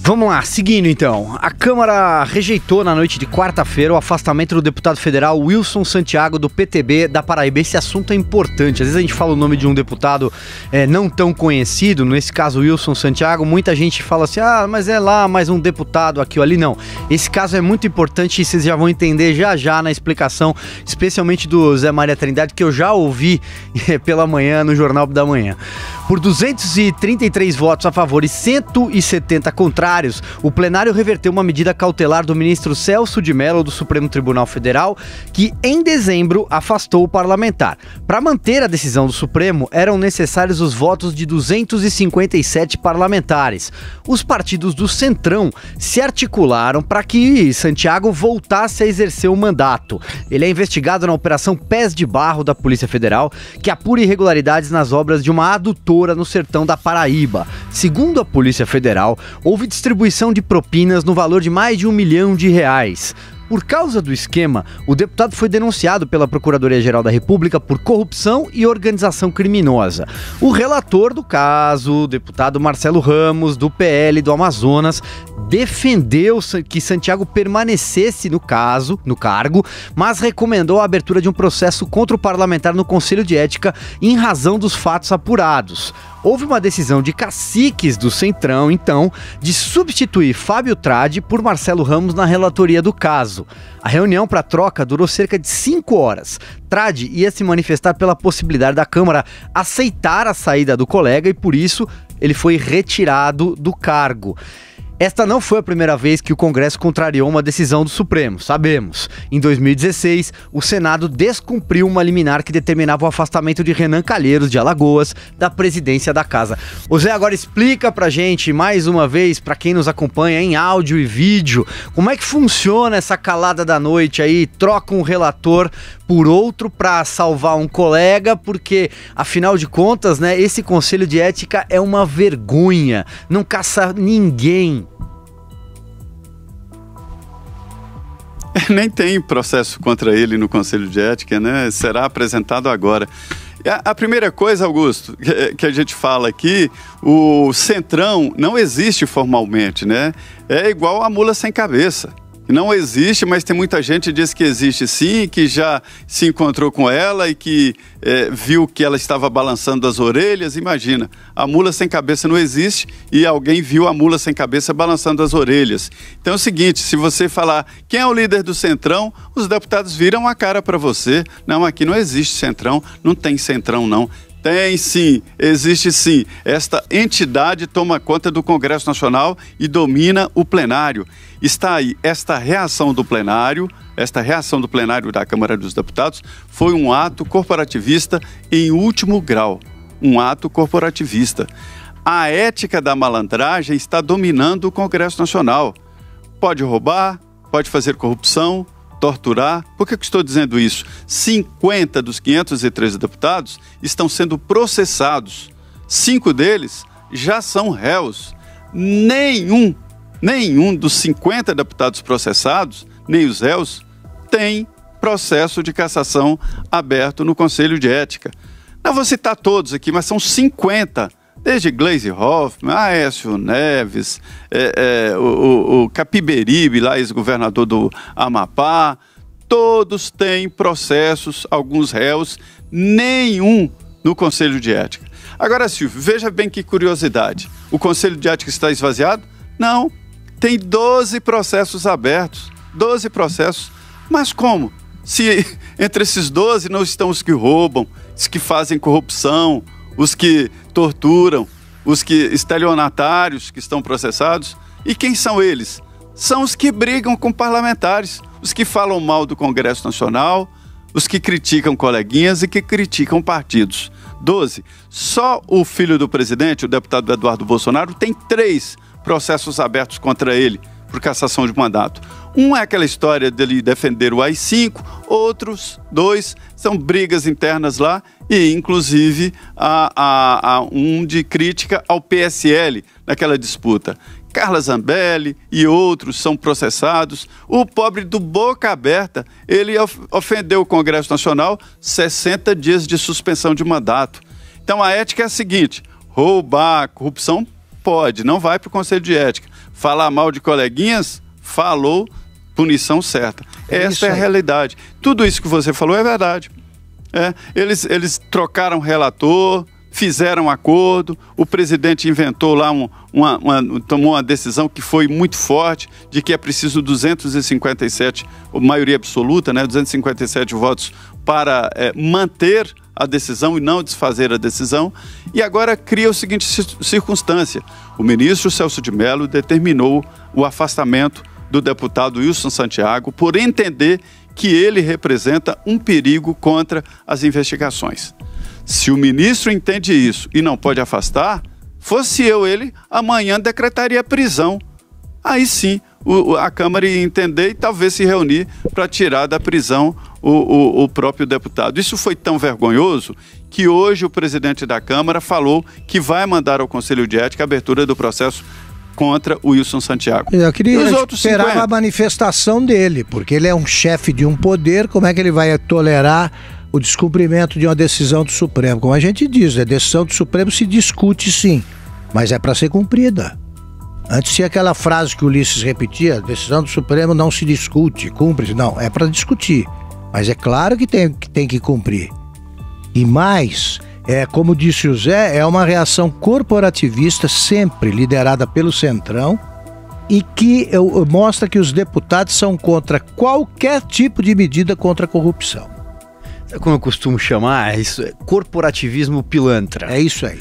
Vamos lá, seguindo então. A Câmara rejeitou na noite de quarta-feira o afastamento do deputado federal Wilson Santiago do PTB da Paraíba. Esse assunto é importante. Às vezes a gente fala o nome de um deputado não tão conhecido, nesse caso Wilson Santiago, muita gente fala assim, mas é lá mais um deputado aqui ou ali. Não, esse caso é muito importante e vocês já vão entender já na explicação, especialmente do Zé Maria Trindade, que eu já ouvi pela manhã no Jornal da Manhã. Por 233 votos a favor e 170 contrários, o plenário reverteu uma medida cautelar do ministro Celso de Mello do Supremo Tribunal Federal, que em dezembro afastou o parlamentar. Para manter a decisão do Supremo, eram necessários os votos de 257 parlamentares. Os partidos do Centrão se articularam para que Santiago voltasse a exercer o mandato. Ele é investigado na Operação Pés de Barro da Polícia Federal, que apura irregularidades nas obras de uma adutora no sertão da Paraíba. Segundo a Polícia Federal, houve distribuição de propinas no valor de mais de R$1 milhão. Por causa do esquema, o deputado foi denunciado pela Procuradoria-Geral da República por corrupção e organização criminosa. O relator do caso, o deputado Marcelo Ramos, do PL do Amazonas, defendeu que Santiago permanecesse no cargo, mas recomendou a abertura de um processo contra o parlamentar no Conselho de Ética em razão dos fatos apurados. Houve uma decisão de caciques do Centrão, então, de substituir Fábio Tradi por Marcelo Ramos na relatoria do caso. A reunião para troca durou cerca de 5 horas. Tradi ia se manifestar pela possibilidade da Câmara aceitar a saída do colega e, por isso, ele foi retirado do cargo. Esta não foi a primeira vez que o Congresso contrariou uma decisão do Supremo, sabemos. Em 2016, o Senado descumpriu uma liminar que determinava o afastamento de Renan Calheiros, de Alagoas, da presidência da casa. O Zé agora explica pra gente, mais uma vez, pra quem nos acompanha em áudio e vídeo, como é que funciona essa calada da noite aí, troca um relator por outro pra salvar um colega, porque, afinal de contas, né, esse Conselho de Ética é uma vergonha, não caça ninguém. Nem tem processo contra ele no Conselho de Ética, né? Será apresentado agora. A primeira coisa, Augusto, que a gente fala aqui, o Centrão não existe formalmente, né? É igual a mula sem cabeça. Não existe, mas tem muita gente que diz que existe sim, que já se encontrou com ela e que viu que ela estava balançando as orelhas. Imagina, a mula sem cabeça não existe e alguém viu a mula sem cabeça balançando as orelhas. Então é o seguinte, se você falar quem é o líder do Centrão, os deputados viram a cara para você. Não, aqui não existe Centrão, não tem Centrão não. Tem sim, existe sim. Esta entidade toma conta do Congresso Nacional e domina o plenário. Está aí, esta reação do plenário da Câmara dos Deputados foi um ato corporativista em último grau. Um ato corporativista. A ética da malandragem está dominando o Congresso Nacional. Pode roubar, pode fazer corrupção, torturar. Por que eu estou dizendo isso? 50 dos 513 deputados estão sendo processados. 5 deles já são réus. Nenhum dos 50 deputados processados, nem os réus, tem processo de cassação aberto no Conselho de Ética. Não vou citar todos aqui, mas são 50. Desde Gleisi Hoffmann, Aécio Neves, o Capiberibe, lá ex-governador do Amapá, todos têm processos, alguns réus, nenhum no Conselho de Ética. Agora, Silvio, veja bem que curiosidade. O Conselho de Ética está esvaziado? Não, tem 12 processos abertos, 12 processos. Mas como? Se entre esses 12 não estão os que roubam, os que fazem corrupção, os que torturam, os que estelionatários que estão processados. E quem são eles? São os que brigam com parlamentares, os que falam mal do Congresso Nacional, os que criticam coleguinhas e que criticam partidos. 12. Só o filho do presidente, o deputado Eduardo Bolsonaro, tem 3 processos abertos contra ele por cassação de mandato. Um é aquela história dele defender o AI-5, outros 2 são brigas internas lá e, inclusive, há um de crítica ao PSL naquela disputa. Carla Zambelli e outros são processados. O pobre do Boca Aberta, ele ofendeu o Congresso Nacional, 60 dias de suspensão de mandato. Então a ética é a seguinte: roubar, corrupção pode, não vai para o Conselho de Ética. falar mal de coleguinhas, falou, punição certa. Essa é a realidade. Tudo isso que você falou é verdade. Eles trocaram relator, fizeram acordo, o presidente inventou lá, tomou uma decisão que foi muito forte, de que é preciso 257, maioria absoluta, 257 votos para manter a decisão e não desfazer a decisão, e agora cria a seguinte circunstância: o ministro Celso de Mello determinou o afastamento do deputado Wilson Santiago por entender que ele representa um perigo contra as investigações. Se o ministro entende isso e não pode afastar, fosse ele, amanhã decretaria prisão. Aí sim, a Câmara ia entender e talvez se reunir para tirar da prisão o próprio deputado. Isso foi tão vergonhoso que hoje o presidente da Câmara falou que vai mandar ao Conselho de Ética a abertura do processo contra o Wilson Santiago. Eu queria esperar a manifestação dele, porque ele é um chefe de um poder, como é que ele vai tolerar o descumprimento de uma decisão do Supremo? Como a gente diz, a decisão do Supremo se discute sim, mas é para ser cumprida. Antes tinha aquela frase que o Ulisses repetia: a decisão do Supremo não se discute, cumpre. Não, é para discutir, mas é claro que tem que cumprir. E mais, como disse o Zé, é uma reação corporativista sempre liderada pelo Centrão e que mostra que os deputados são contra qualquer tipo de medida contra a corrupção. Como eu costumo chamar, isso é corporativismo pilantra. É isso aí.